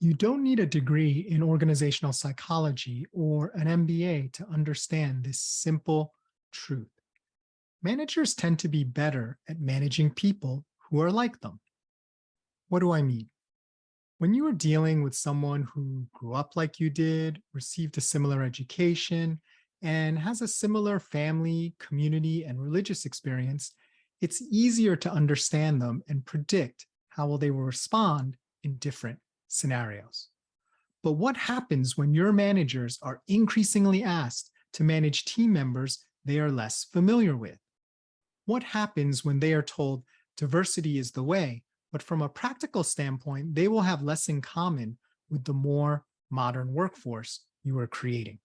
You don't need a degree in organizational psychology or an MBA to understand this simple truth. Managers tend to be better at managing people who are like them. What do I mean? When you are dealing with someone who grew up like you did, received a similar education, and has a similar family, community, and religious experience, it's easier to understand them and predict how well they will respond in different scenarios. But what happens when your managers are increasingly asked to manage team members they are less familiar with? What happens when they are told diversity is the way, but from a practical standpoint, they will have less in common with the more modern workforce you are creating?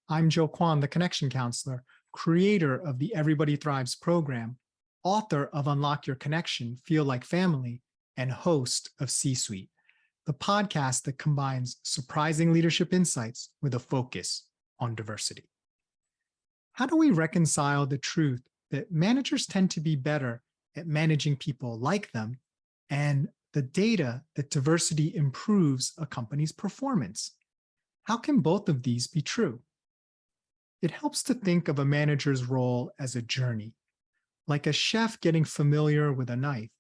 I'm Joe Kwan, the Connection Counselor, creator of the Everybody Thrives program, author of Unlock Your Connection, Feel Like Family, and host of C-Suite, the podcast that combines surprising leadership insights with a focus on diversity. How do we reconcile the truth that managers tend to be better at managing people like them and the data that diversity improves a company's performance? How can both of these be true? It helps to think of a manager's role as a journey. Like a chef getting familiar with a knife,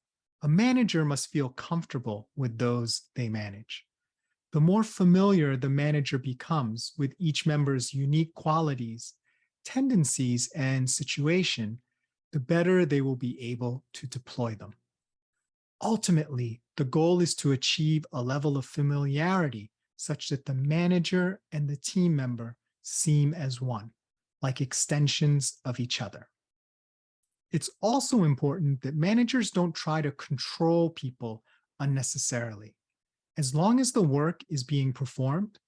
a manager must feel comfortable with those they manage. The more familiar the manager becomes with each member's unique qualities, tendencies, and situation, the better they will be able to deploy them. Ultimately, the goal is to achieve a level of familiarity such that the manager and the team member seem as one, like extensions of each other. It's also important that managers don't try to control people unnecessarily. As long as the work is being performed,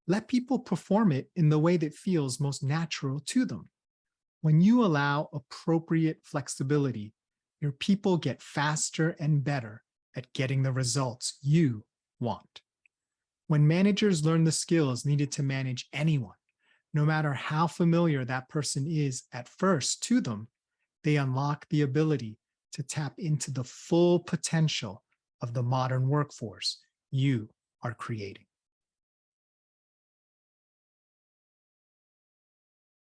let people perform it in the way that feels most natural to them. When you allow appropriate flexibility, your people get faster and better at getting the results you want. When managers learn the skills needed to manage anyone, no matter how familiar that person is at first to them, they unlock the ability to tap into the full potential of the modern workforce you are creating.